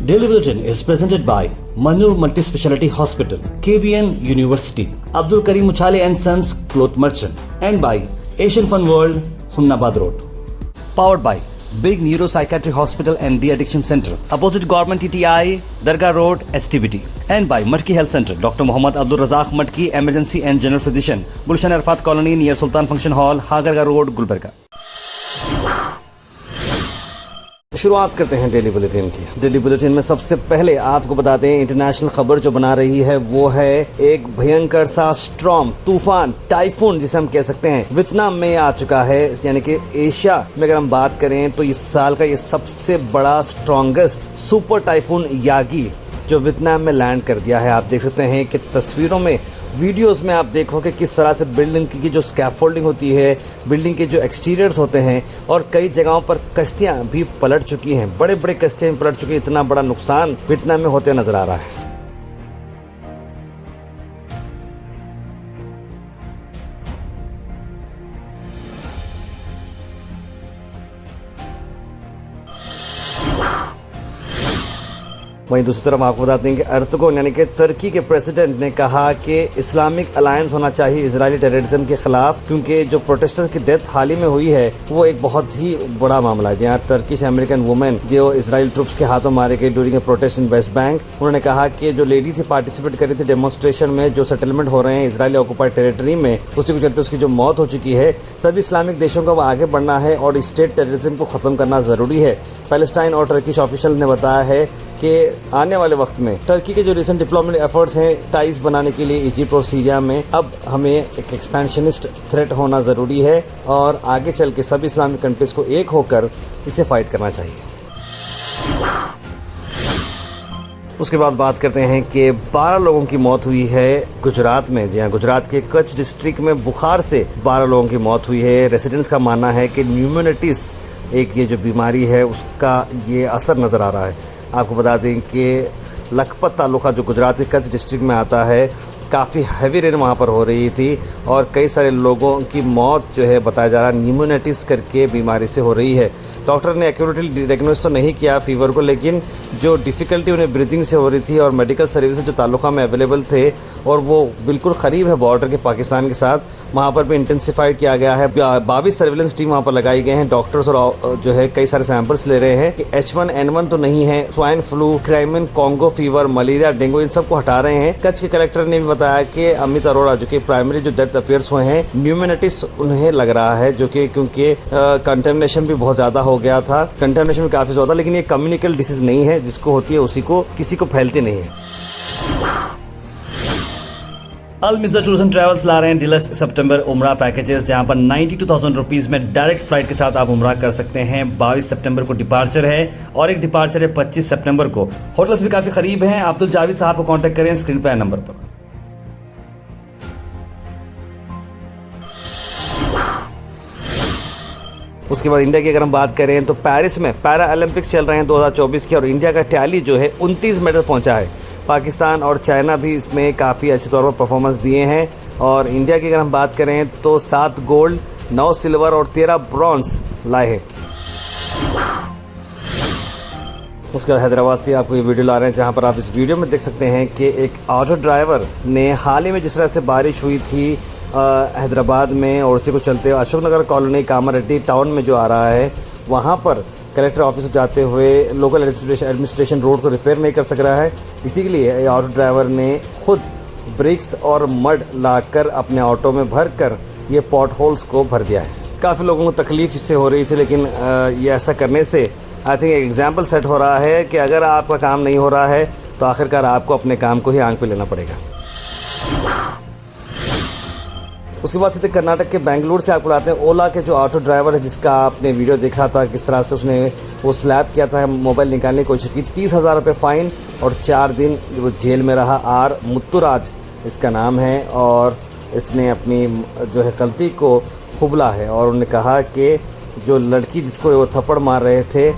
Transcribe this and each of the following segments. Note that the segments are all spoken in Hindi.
Daily Bulletin is presented by Manur Multi-Speciality Hospital, KBN University, Abdul Karim Uchale and Sons Cloth Merchant, and by Asian Fun World, Hunnabad Road. Powered by Big Neuropsychiatric Hospital and De-Addiction Center, opposite Government TTI, Dargah Road, STBT. And by Matki Health Center, Dr. Muhammad Abdul Razak Matki, Emergency and General Physician, Gulshan Arfat Colony near Sultan Function Hall, Hagarga Road, Gulbarga. शुरुआत करते हैं डेली बुलेटिन की। डेली बुलेटिन में सबसे पहले आपको बताते हैं इंटरनेशनल खबर जो बना रही है वो है एक भयंकर सा स्ट्रॉम, तूफान, टाइफून जिसे हम कह सकते हैं, वियतनाम में आ चुका है। यानी कि एशिया में अगर हम बात करें तो इस साल का ये सबसे बड़ा स्ट्रॉन्गेस्ट सुपर टाइफून यागी जो वियतनाम में लैंड कर दिया है। आप देख सकते हैं कि तस्वीरों में, वीडियोस में आप देखोगे किस तरह से बिल्डिंग की जो स्कैफोल्डिंग होती है, बिल्डिंग के जो एक्सटीरियर्स होते हैं, और कई जगहों पर कश्तियां भी पलट चुकी हैं, बड़े बड़े कश्तियां भी पलट चुकी हैं। इतना बड़ा नुकसान वियतनाम में होते नजर आ रहा है। वहीं दूसरी तरफ आपको बताते हैं कि अर्तुगन यानी कि तुर्की के प्रेसिडेंट ने कहा कि इस्लामिक अलायंस होना चाहिए इजरायली टेररिज्म के खिलाफ, क्योंकि जो प्रोटेस्टर्स की डेथ हाल ही में हुई है वो एक बहुत ही बड़ा मामला है। जहाँ टर्किश अमेरिकन वुमेन जो इजराइल ट्रूप्स के हाथों मारे गए during A protest in West Bank, उन्होंने कहा कि जो लेडी थी पार्टिसिपेट कर रही थी डेमोन्स्ट्रेशन में, जो सेटलमेंट हो रहे हैं इजरायली ऑक्युपाइड टेरिटरी में, उसी को चलते उसकी जो मौत हो चुकी है। सभी इस्लामिक देशों को आगे बढ़ना है और स्टेट टेररिज्म को ख़त्म करना ज़रूरी है। पैलेस्टाइन और टर्किश ऑफिशियल ने बताया है कि आने वाले वक्त में टर्की के जो रिसेंट डिप्लोमेटिक एफर्ट्स हैं टाइज बनाने के लिए इजिप्ट और सीरिया में, अब हमें एक एक्सपेंशनिस्ट थ्रेट होना ज़रूरी है और आगे चल के सभी इस्लामिक कंट्रीज़ को एक होकर इसे फाइट करना चाहिए। उसके बाद बात करते हैं कि 12 लोगों की मौत हुई है गुजरात में। जी हाँ, गुजरात के कच्छ डिस्ट्रिक्ट में बुखार से 12 लोगों की मौत हुई है। रेसिडेंट्स का मानना है कि न्यूमोनाइटिस एक ये जो बीमारी है उसका ये असर नज़र आ रहा है। आपको बता दें कि लखपत तालुका जो गुजरात के कच्छ डिस्ट्रिक्ट में आता है, काफ़ी हैवी रेन वहाँ पर हो रही थी और कई सारे लोगों की मौत जो है बताया जा रहा है न्यूमोनाइटिस करके बीमारी से हो रही है। डॉक्टर ने एक्यूरेटली डायग्नोस तो नहीं किया फीवर को, लेकिन जो डिफ़िकल्टी उन्हें ब्रीथिंग से हो रही थी और मेडिकल सर्विसेज जो तालुका में अवेलेबल थे और वो बिल्कुल क़रीब है बॉर्डर के पाकिस्तान के साथ, वहाँ पर भी इंटेंसिफाइड किया गया है। 22 सर्विलेंस टीम वहाँ पर लगाई गए हैं। डॉक्टर्स और जो है कई सारे सैंपल्स ले रहे हैं कि H1N1 तो नहीं है, swine flu, Crimean, Congo fever, malaria, dengue, इन सबको हटा रहे हैं। कच्छ के कलेक्टर ने भी बताया कि अमित अरोड़ा जो कि प्राइमरी जो डेथ अपीयर्स हुए हैं, न्यूमोनाइटिस उन्हें लग रहा है, जो कि क्योंकि कंटेमिनेशन भी बहुत ज़्यादा हो गया था। कंटेमिनेशन भी काफ़ी ज़्यादा, लेकिन ये कम्युनिकल डिसीज नहीं है, जिसको होती है उसी को, किसी को फैलती नहीं है। अल मिज़ा टूर्स एंड ट्रैवल्स ला रहे हैं डिलक्स सितंबर उम्रा पैकेजेस, जहां पर 92,000 रुपीज़ में डायरेक्ट फ्लाइट के साथ आप उम्रा कर सकते हैं। 22 सितंबर को डिपार्चर है और एक डिपार्चर है 25 सितंबर को। होटल्स भी काफ़ी करीब हैं। अब्दुल जावेद साहब को कांटेक्ट करें स्क्रीन पर नंबर पर। उसके बाद इंडिया की अगर हम बात करें तो पेरिस में पैरा ओलंपिक्स चल रहे हैं 2024 के, और इंडिया का टैली जो है 29 मेडल पहुंचा है। पाकिस्तान और चाइना भी इसमें काफ़ी अच्छे तौर पर परफॉर्मेंस दिए हैं। और इंडिया की अगर हम बात करें तो 7 गोल्ड, 9 सिल्वर और 13 ब्रॉन्ज लाए हैं। उसके बाद हैदराबाद से आपको ये वीडियो ला रहे हैं, जहां पर आप इस वीडियो में देख सकते हैं कि एक ऑटो ड्राइवर ने हाल ही में जिस तरह से बारिश हुई थी हैदराबाद में, और उसी को चलते अशोकनगर कॉलोनी कामारेड्डी टाउन में जो आ रहा है, वहाँ पर कलेक्टर ऑफिस जाते हुए लोकल एडमिनिस्ट्रेशन रोड को रिपेयर नहीं कर सक रहा है। इसी के लिए ऑटो ड्राइवर ने खुद ब्रिक्स और मड लाकर अपने ऑटो में भर कर ये पॉट होल्स को भर दिया है। काफ़ी लोगों को तकलीफ इससे हो रही थी, लेकिन ये ऐसा करने से आई थिंक एक एग्जाम्पल सेट हो रहा है कि अगर आपका काम नहीं हो रहा है तो आखिरकार आपको अपने काम को ही आंख पे लेना पड़ेगा। उसके बाद सीधे कर्नाटक के बेंगलुरु से आपको लाते हैं ओला के जो ऑटो ड्राइवर है, जिसका आपने वीडियो देखा था किस तरह से उसने वो स्लैप किया था, मोबाइल निकालने की कोशिश की। 30,000 रुपये फ़ाइन और 4 दिन वो जेल में रहा। आर मुत्तुराज इसका नाम है, और इसने अपनी जो है गलती को खुबला है और उन्होंने कहा कि जो लड़की जिसको वो थप्पड़ मार रहे थे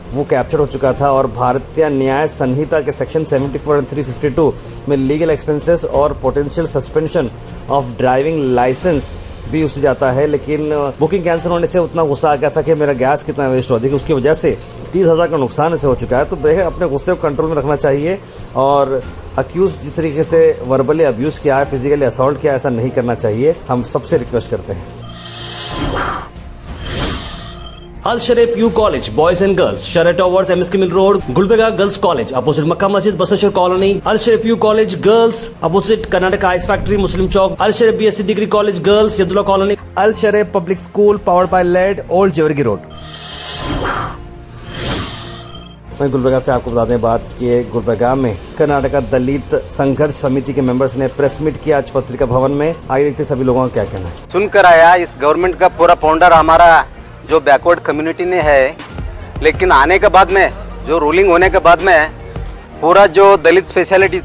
वो कैप्चर हो चुका था, और भारतीय न्याय संहिता के सेक्शन 74 और 352 में लीगल एक्सपेंसेस और potential suspension of driving licence भी उससे जाता है, लेकिन बुकिंग कैंसिल होने से उतना गुस्सा आ गया था कि मेरा गैस कितना वेस्ट हो, देखिए उसकी वजह से 30,000 का नुकसान इसे हो चुका है। तो देखें, अपने गुस्से को कंट्रोल में रखना चाहिए और अक्यूज जिस तरीके से वर्बली अब्यूज़ किया है, फिजिकली असॉल्ट किया, ऐसा नहीं करना चाहिए। हम सबसे रिक्वेस्ट करते हैं। Al Sharif U college boys and girls, Sharah towers, MSK mill road, Gulbarga girls college opposite Makka Masjid, Basaveshwar colony. Al Sharif U college girls opposite Karnataka ice factory, Muslim Chowk. Al Sharif BSc degree college girls, Yadulla colony. Al Sharif public school powered by लेड, ओल्ड जेवरगी रोड। वहीं गुलबर्गा से आपको बता दें बात कि गुलबर्गा में कर्नाटका दलित संघर्ष समिति के मेंबर्स ने प्रेस मीट किया आज पत्रिका भवन में। आइए देखते सभी लोगों का क्या कहना है। सुनकर आया, इस गवर्नमेंट का पूरा फाउंडर हमारा जो बैकवर्ड कम्युनिटी ने है, लेकिन आने के बाद में जो रूलिंग होने के बाद में पूरा जो दलित स्पेशलिटी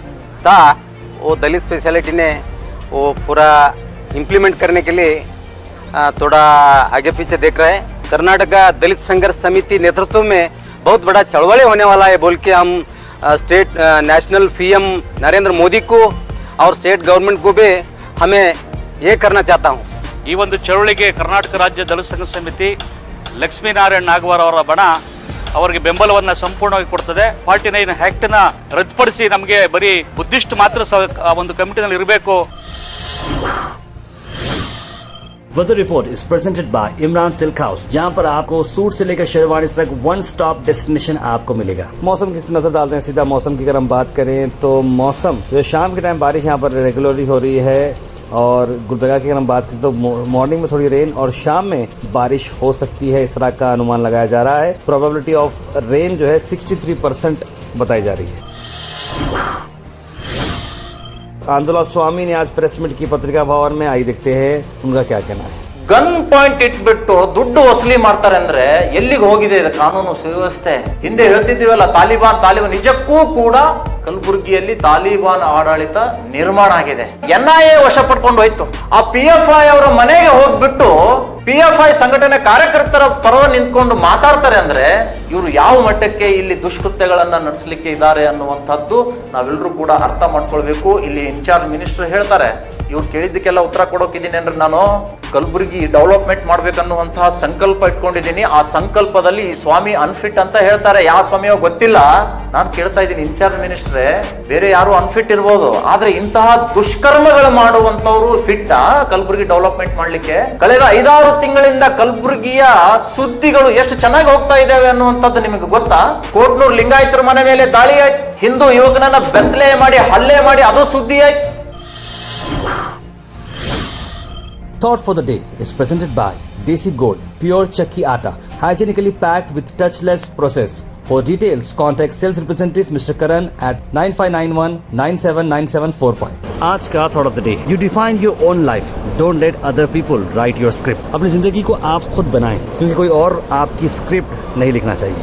था, वो दलित स्पेशलिटी ने वो पूरा इम्प्लीमेंट करने के लिए थोड़ा आगे पीछे देख रहे हैं। कर्नाटका दलित संघर्ष समिति नेतृत्व में बहुत बड़ा चळवಳಿ होने वाला है बोल के हम state national PM Narendra Modi को और स्टेट गवर्नमेंट को भी हमें ये करना चाहता हूँ। ಈ ಒಂದು ಚಳವಳಿಗೆ ಕರ್ನಾಟಕ ರಾಜ್ಯ ದಲಿತ ಸಂಘರ್ಷ ಸಮಿತಿ ಲಕ್ಷ್ಮೀನಾರಾಯಣ ನಾಗವಾರ ಅವರ ಬಣ ಅವರಿಗೆ ಬೆಂಬಲವನ್ನು ಸಂಪೂರ್ಣವಾಗಿ ಕೊಡ್ತದೆ। 49 ಆಕ್ಟ್ನ ರದ್ದುಪಡಿಸಿ ನಮಗೆ ಬರೀ ಬುದ್ಧಿಸ್ಟ್ ಮಾತ್ರ ಒಂದು ಕಮಿಟಿನಲ್ಲಿ ಇರಬೇಕು। Weather report is presented by Imran Silk House, जहां पर आपको सूट से लेकर शेरवानी तक वन स्टॉप डेस्टिनेशन आपको मिलेगा। मौसम की नजर डालते हैं सीधा मौसम की। अगर हम बात करें तो मौसम जो शाम के टाइम बारिश यहाँ पर रेगुलरली हो रही है, और गुलबर्गा की अगर हम बात करें तो मॉर्निंग में थोड़ी रेन और शाम में बारिश हो सकती है, इस तरह का अनुमान लगाया जा रहा है। प्रोबेबिलिटी ऑफ रेन जो है 63% बताई जा रही है। आंदोलन स्वामी ने आज प्रेस मीट की पत्रिका भवन में। आई देखते हैं उनका क्या कहना है। ಗನ್ ಪಾಯಿಂಟ್ ಇಟ್ಬಿಟ್ಟು ದುಡ್ಡು ವಸೂಲಿ ಮಾಡ್ತಾರೆ ಅಂದ್ರೆ ಎಲ್ಲಿಗೆ ಹೋಗಿದೆ ಇದು ಕಾನೂನು ಸುವ್ಯವಸ್ಥೆ? ಹಿಂದೆ ಹೇಳ್ತಿದ್ದೀವಲ್ಲ ತಾಲಿಬಾನ್ ನಿಜಕ್ಕೂ ಕೂಡ ಕಲಬುರಗಿಯಲ್ಲಿ ತಾಲಿಬಾನ್ ಆಡಳಿತ ನಿರ್ಮಾಣ ಆಗಿದೆ। NIA ವಶ ಪಡ್ಕೊಂಡು ಹೋಯ್ತು। ಆ PFI ಅವರ ಮನೆಗೆ ಹೋಗ್ಬಿಟ್ಟು PFI ಸಂಘಟನೆ ಕಾರ್ಯಕರ್ತರ ಪರವ ನಿಂತ್ಕೊಂಡು ಮಾತಾಡ್ತಾರೆ ಅಂದ್ರೆ ಇವರು ಯಾವ ಮಟ್ಟಕ್ಕೆ ಇಲ್ಲಿ ದುಷ್ಕೃತ್ಯಗಳನ್ನ ನಡೆಸಲಿಕ್ಕೆ ಇದ್ದಾರೆ ಅನ್ನುವಂಥದ್ದು ನಾವೆಲ್ಲರೂ ಕೂಡ ಅರ್ಥ ಮಾಡ್ಕೊಳ್ಬೇಕು। ಇಲ್ಲಿ ಇನ್ಚಾರ್ಜ್ ಮಿನಿಸ್ಟರ್ ಹೇಳ್ತಾರೆ, ಇವ್ರು ಕೇಳಿದ್ದಕ್ಕೆಲ್ಲ ಉತ್ತರ ಕೊಡೋಕಿದ್ದೀನಿ ಅಂದ್ರೆ ನಾನು ಕಲಬುರಗಿ ಡೆವಲಪ್ಮೆಂಟ್ ಮಾಡ್ಬೇಕನ್ನುವಂತಹ ಸಂಕಲ್ಪ ಇಟ್ಕೊಂಡಿದ್ದೀನಿ। ಆ ಸಂಕಲ್ಪದಲ್ಲಿ ಈ ಸ್ವಾಮಿ ಅನ್ಫಿಟ್ ಅಂತ ಹೇಳ್ತಾರೆ, ಯಾವ ಸ್ವಾಮಿಯೋ ಗೊತ್ತಿಲ್ಲ। ನಾನು ಕೇಳ್ತಾ ಇದ್ದೀನಿ ಇನ್ಚಾರ್ಜ್ ಮಿನಿಸ್ಟ್ರೆ, ಬೇರೆ ಯಾರು ಅನ್ಫಿಟ್ ಇರ್ಬೋದು, ಆದ್ರೆ ಇಂತಹ ದುಷ್ಕರ್ಮಗಳು ಮಾಡುವಂತವ್ರು ಫಿಟ್ ಕಲಬುರಗಿ ಡೆವಲಪ್ಮೆಂಟ್ ಮಾಡ್ಲಿಕ್ಕೆ? ಕಳೆದ 5-6 ತಿಂಗಳಿಂದ ಕಲಬುರಗಿಯ ಸುದ್ದಿಗಳು ಎಷ್ಟು ಚೆನ್ನಾಗಿ ಹೋಗ್ತಾ ಇದ್ದಾವೆ ಅನ್ನುವಂಥದ್ದು ನಿಮಗೆ ಗೊತ್ತಾ? ಕೋಟ್ನೂರು ಲಿಂಗಾಯತರ ಮನೆ ಮೇಲೆ ದಾಳಿ ಆಯ್ತು, ಹಿಂದೂ ಯುವಕನನ್ನ ಬೆತ್ತಲೆ ಮಾಡಿ ಹಲ್ಲೆ ಮಾಡಿ ಅದು ಸುದ್ದಿ ಆಯ್ತು। Thought for the day is presented by Desi Gold, pure chakki atta, hygienically packed with touchless process. For details, contact sales representative Mr. Karan at 9591979745. आज का thought of the day, you define your own life, don't let other people right your script. अपनी जिंदगी को आप खुद बनाएं, क्योंकि कोई और आपकी स्क्रिप्ट नहीं लिखना चाहिए।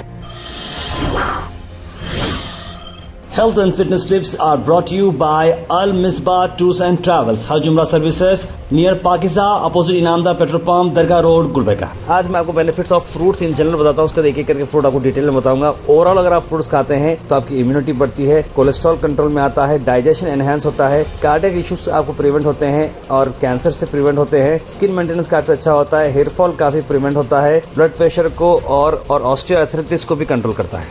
Health and fitness tips are brought to you by Al Misbah Tours and Travels, Hajj Umrah Services, near Pakiza, opposite Inamdar petrol pump, Dargah road, Gulbarga. आज मैं आपको benefits of fruits in general बताता हूँ, उसका एक एक करके फ्रूट आपको डिटेल में बताऊंगा। ओवरऑल अगर आप फ्रूट्स खाते हैं तो आपकी इम्यूनिटी बढ़ती है, कोलेस्ट्रॉल कंट्रोल में आता है, डाइजेशन एनहांस होता है, कार्डियक इश्यूज आपको प्रिवेंट होते हैं और कैंसर से प्रिवेंट होते हैं, स्किन मेंटेनेंस काफी अच्छा होता है, हेयर फॉल काफी प्रिवेंट होता है, ब्लड प्रेशर को और ऑस्टियोआर्थराइटिस को भी कंट्रोल करता है।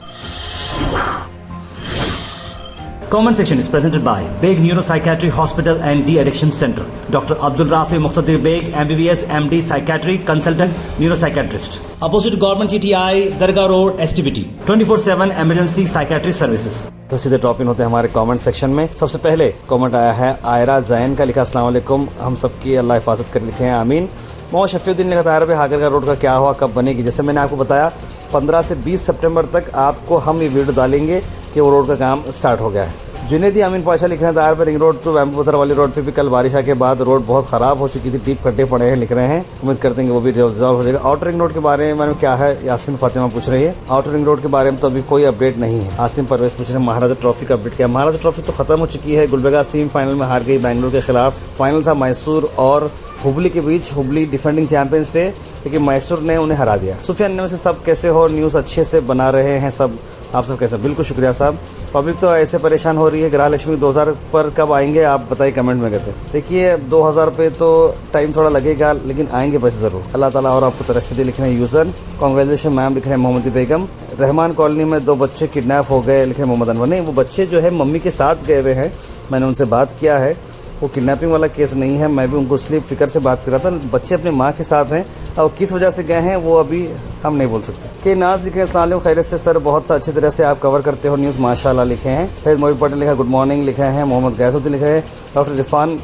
Comment section is presented by Beg Neuropsychiatry Hospital and De-Addiction Center. Dr. Abdul Rafi Muqtadir Beg, MBBS, MD, Psychiatry, Consultant, Neuropsychiatrist. Opposite Government TTI, Dargah Road, STBT. 24/7 Emergency Psychiatry Services. तो सीधे टॉप इन होते हैं हमारे कमेंट सेक्शन में। सबसे पहले कमेंट आया है आयरा जैन का, लिखा अस्सलाम वालेकुम, हम सबकी अल्लाह हिफाजत कर, लिखे हैं आमीन। मोहम्मद शफीउद्दीन लिखा था यार हागरगा रोड का क्या हुआ, कब बनेगी? जैसे मैंने आपको बताया 15 से 20 सितंबर तक आपको हम ये वीडियो डालेंगे कि वो रोड का काम स्टार्ट हो गया है। जुनेदी अमीन पाशा लिख रहे हैं तार पर रिंग रोड टू बैम्बूसर वाली रोड पे भी कल बारिशा के बाद रोड बहुत ख़राब हो चुकी थी, डीप खड्डे पड़े हैं, लिख रहे हैं। उम्मीद करते हैं कि वो भी रिजॉल्व हो जाएगा। आउटर रिंग रोड के बारे में क्या है, यासीन फातिमा पूछ रही है। आउटर रिंग रोड के बारे में तो अभी कोई अपडेट नहीं है। आसिम परवेज पूछ रहे हैं महाराजा ट्रॉफी का अपडेट क्या? महाराजा ट्रॉफी तो खत्म हो चुकी है। गुलबर्गा सेमीफाइनल में हार गई बैंगलोर के खिलाफ। फाइनल था मैसूर और हुबली के बीच। हुबली डिफेंडिंग चैंपियंस थे, लेकिन मैसूर ने उन्हें हरा दिया। सुफियान ने से सब कैसे हो, न्यूज़ अच्छे से बना रहे हैं सब, आप सब कैसे? बिल्कुल शुक्रिया साहब। पब्लिक तो ऐसे परेशान हो रही है। गृह लक्ष्मी 2000 पर कब आएंगे आप बताइए कमेंट में कहते। देखिए 2000 पे तो टाइम थोड़ा लगेगा, लेकिन आएंगे पैसे ज़रूर। अल्लाह ताला और आपको तरक्की दे, लिख रहे हैं यूज़र। कांग्रेचुलेशन मैम, लिख रहे हैं मोहम्मदी बेगम। रहमान कॉलोनी में 2 बच्चे किडनैप हो गए, लिख रहे हैं मोहम्मद अनवर। नहीं, वो बच्चे जो है मम्मी के साथ गए हुए हैं, मैंने उनसे बात किया है। वो किडनैपिंग वाला केस नहीं है, मैं भी उनको इसलिए फिक्र से बात कर रहा था। बच्चे अपनी माँ के साथ हैं और किस वजह से गए हैं वो अभी हम नहीं बोल सकते। के नाज लिखे हैं अस्सलाम वालेकुम, खैरियत से सर, बहुत अच्छी तरह से आप कवर करते हो न्यूज़, माशाल्लाह लिखे हैं। फैज़ मोहिब पटेल लिखा गुड मॉर्निंग, लिखे हैं। मोहम्मद गैसुद्दीन लिखे हैं डॉक्टर इरफान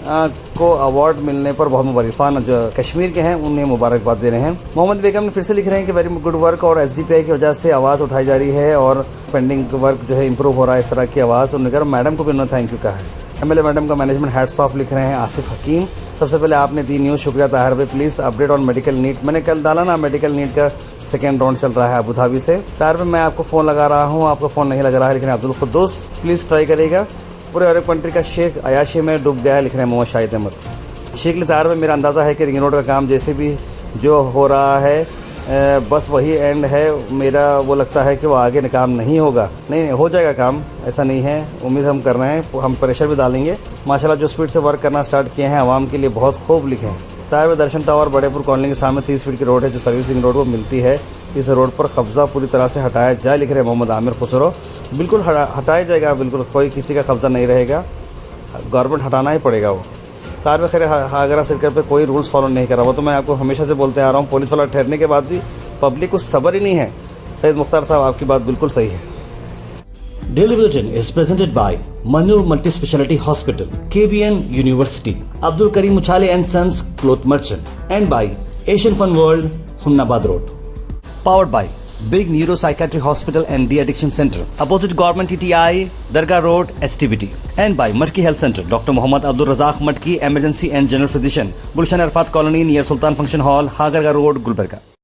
को अवार्ड मिलने पर बहुत मुबारक। इरफान जो कश्मीर के हैं उन्हें मुबारकबाद दे रहे हैं। मोहम्मद बेगम ने फिर से लिख रहे हैं कि वेरी गुड वर्क और SDPI की वजह से आवाज़ उठाई जा रही है और पेंडिंग वर्क जो है इंप्रूव हो रहा है, इस तरह की आवाज़। उन्होंने कहा मैडम को भी उन्होंने थैंक यू कहा है। MLA मैडम का मैनेजमेंट हैट्स ऑफ, लिख रहे हैं आसिफ हकीम। सबसे पहले आपने दी न्यूज़, शुक्रिया ताहिर भाई। Please update on medical NEET, मैंने कल डाला ना, मेडिकल नीट का सेकेंड राउंड चल रहा है अबू धाबी से। ताहिर भाई मैं आपको फ़ोन लगा रहा हूँ, आपका फ़ोन नहीं लग रहा है, लेकिन अब्दुल खुद्दूस प्लीज़ ट्राई करिएगा। पूरे अरब कंट्री का शेख अयाशी में डूब गया है, लिख रहे हैं मोहम्मद शाहिद अहमद। शेख ताहिर भाई मेरा अंदाज़ा है कि रिंग रोड का काम जैसे भी जो हो रहा है बस वही एंड है। मेरा वो लगता है कि वो आगे काम नहीं होगा। नहीं हो जाएगा काम, ऐसा नहीं है, उम्मीद हम कर रहे हैं, हम प्रेशर भी डालेंगे। माशाल्लाह जो स्पीड से वर्क करना स्टार्ट किए हैं आवाम के लिए बहुत खूब लिखे हैं। ताहिर में दर्शन टावर बड़ेपुर कॉलोनी के सामने 30 फीट की रोड है जो सर्विसिंग रोड को मिलती है। इस रोड पर कब्जा पूरी तरह से हटाया जाए, लिख रहे हैं मोहम्मद आमिर खुसरो। बिल्कुल हटाया जाएगा, बिल्कुल कोई किसी का कब्जा नहीं रहेगा, गवर्नमेंट हटाना ही पड़ेगा वो। तार में खैर आगरा सर्कल पे कोई रूल्स फॉलो नहीं करा, वो तो मैं आपको हमेशा से बोलते आ रहा हूँ। पुलिस वाला ठहरने के बाद भी पब्लिक को सब्र ही नहीं है। सैयद मुख्तार साहब आपकी बात बिल्कुल सही है। Daily Bulletin is presented by Manur Multi-Speciality Hospital, KBN University, Abdul Karim Uchale and Sons Cloth Merchant, and by Asian Fun World, Humnabad Road. Powered by Big Neuropsychiatry Hospital and De-Addiction Center, opposite Government TTI, Dargah Road, STBT. And by Matki Health Center, Dr. Muhammad Abdul Razak Matki, Emergency and General Physician, Gulshan Arfat Colony near Sultan Function Hall, Hagarga Road, Gulbarga.